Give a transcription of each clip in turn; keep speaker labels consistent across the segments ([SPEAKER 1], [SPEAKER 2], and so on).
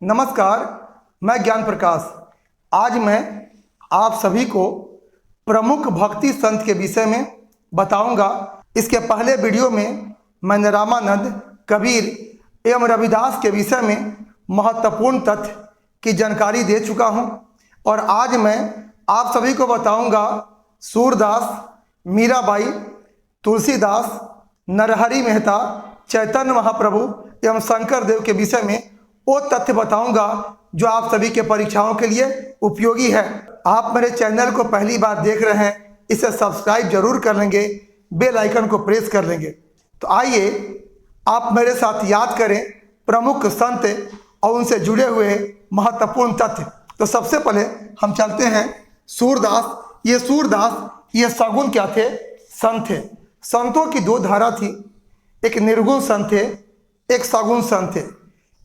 [SPEAKER 1] नमस्कार, मैं ज्ञान प्रकाश। आज मैं आप सभी को प्रमुख भक्ति संत के विषय में बताऊंगा। इसके पहले वीडियो में मैंने रामानंद, कबीर एवं रविदास के विषय में महत्वपूर्ण तथ्य की जानकारी दे चुका हूं और आज मैं आप सभी को बताऊंगा सूरदास, मीराबाई, तुलसीदास, नरहरि मेहता, चैतन्य महाप्रभु एवं शंकर देव के विषय में वो तथ्य बताऊंगा जो आप सभी के परीक्षाओं के लिए उपयोगी है। आप मेरे चैनल को पहली बार देख रहे हैं, इसे सब्सक्राइब जरूर कर लेंगे, बेल आइकन को प्रेस कर लेंगे। तो आइए आप मेरे साथ याद करें प्रमुख संत और उनसे जुड़े हुए महत्वपूर्ण तथ्य। तो सबसे पहले हम चलते हैं सूरदास। ये सगुण क्या थे? संत थे। संतों की दो धारा थी, एक निर्गुण संत थे, एक सगुण संत थे।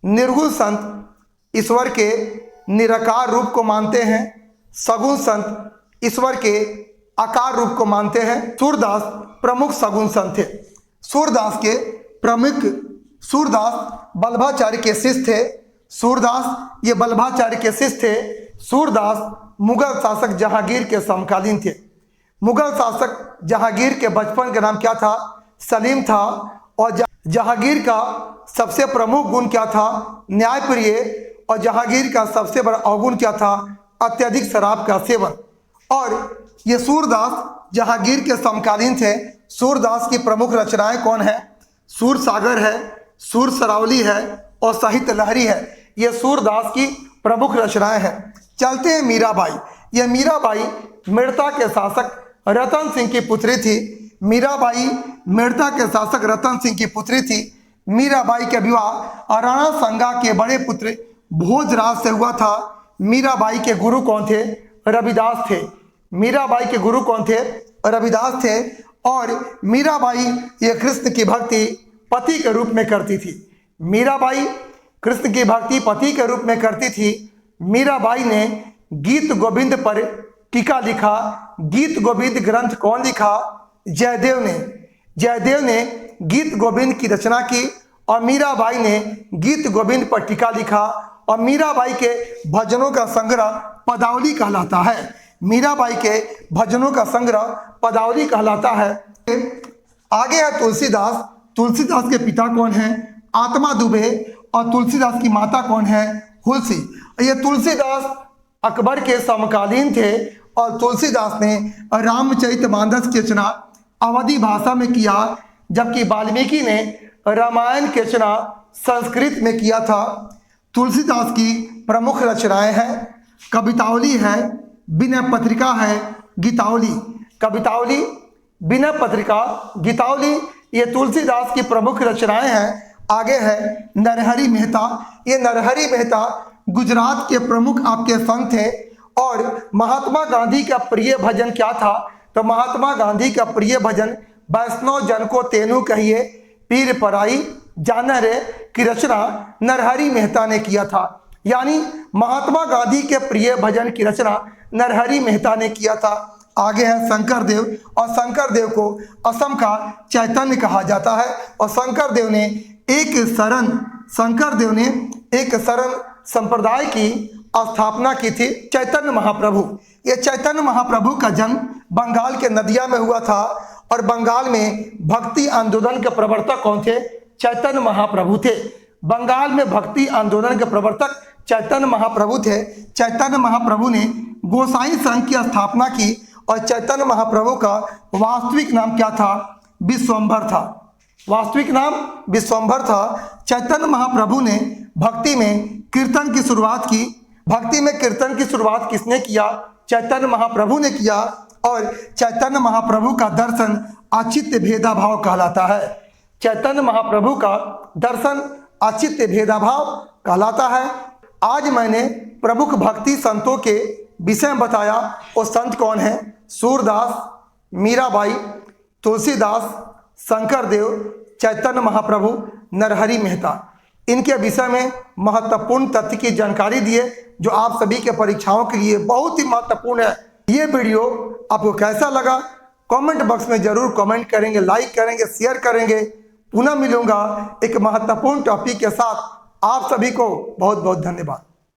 [SPEAKER 1] निर्गुण संत ईश्वर के निराकार रूप को मानते हैं, सगुण संत ईश्वर के आकार रूप को मानते हैं। सूरदास प्रमुख सगुण संत थे। सूरदास बल्लभाचार्य के शिष्य थे। सूरदास मुगल शासक जहांगीर के समकालीन थे। मुगल शासक जहांगीर के बचपन का नाम क्या था? सलीम था। और जहांगीर का सबसे प्रमुख गुण क्या था? न्यायप्रिय। और जहांगीर का सबसे बड़ा अवगुण क्या था? अत्यधिक शराब का सेवन। और ये सूरदास जहांगीर के समकालीन थे। सूरदास की प्रमुख रचनाएं कौन है? सूर सागर है, सूर सरावली है और साहित्य लहरी है। ये सूरदास की प्रमुख रचनाएं हैं। चलते हैं मीराबाई। ये मीराबाई मेड़ता के शासक रतन सिंह की पुत्री थी। मीराबाई के विवाह राणा संगा के बड़े पुत्र भोजराज से हुआ था। मीराबाई के गुरु कौन थे? रविदास थे। और मीराबाई ये कृष्ण की भक्ति पति के रूप में करती थी। मीराबाई ने गीत गोविंद पर टीका लिखा। गीत गोविंद ग्रंथ कौन लिखा? जयदेव ने गीत गोविंद की रचना की और मीराबाई ने गीत गोविंद पर टीका लिखा। और मीराबाई के भजनों का संग्रह पदावली कहलाता है। आगे है तुलसीदास के पिता कौन है? आत्मा दुबे। और तुलसीदास की माता कौन है? हुलसी। ये तुलसीदास अकबर के समकालीन थे और तुलसीदास ने रामचरितमानस की रचना अवधी भाषा में किया, जबकि वाल्मीकि ने रामायण की रचना संस्कृत में किया था। तुलसीदास की प्रमुख रचनाएं हैं कवितावली है, विनय पत्रिका है, गीतावली। ये तुलसीदास की प्रमुख रचनाएं हैं। आगे है नरहरि मेहता। ये नरहरि मेहता गुजरात के प्रमुख आपके संत थे। और महात्मा गांधी का प्रिय भजन क्या था? तो महात्मा गांधी का प्रिय भजन वैष्णव जन को तेनु कहिए, पीर पराई जाना रे की रचना नरहरि मेहता ने किया था। यानी महात्मा गांधी के प्रिय भजन की रचना नरहरि मेहता ने किया था। आगे है शंकर देव। और शंकर देव को असम का चैतन्य कहा जाता है। और शंकर देव ने एक शरण संप्रदाय की स्थापना की थी, चैतन्य महाप्रभु। ये चैतन्य महाप्रभु का जन्म बंगाल के नदिया में हुआ था। और बंगाल में भक्ति आंदोलन के प्रवर्तक कौन थे? चैतन्य महाप्रभु थे। बंगाल में भक्ति आंदोलन के प्रवर्तक चैतन्य महाप्रभु थे। चैतन्य महाप्रभु ने गोसाई संघ की स्थापना की और चैतन्य महाप्रभु का वास्तविक नाम क्या था? विश्वंभर था। चैतन्य महाप्रभु ने भक्ति में कीर्तन की शुरुआत की। भक्ति में कीर्तन की शुरुआत किसने किया? चैतन्य महाप्रभु ने किया। और चैतन्य महाप्रभु का दर्शन अचित्य भेदाभाव कहलाता है। आज मैंने प्रमुख भक्ति संतों के विषय में बताया। वो संत कौन है? सूरदास, मीराबाई, तुलसीदास, शंकर देव, चैतन्य महाप्रभु, नरहरि मेहता। इनके विषय में महत्वपूर्ण तथ्य की जानकारी दिए जो आप सभी के परीक्षाओं के लिए बहुत ही महत्वपूर्ण है। ये वीडियो आपको कैसा लगा कमेंट बॉक्स में जरूर कमेंट करेंगे, लाइक करेंगे, शेयर करेंगे। पुनः मिलूंगा एक महत्वपूर्ण टॉपिक के साथ। आप सभी को बहुत बहुत धन्यवाद।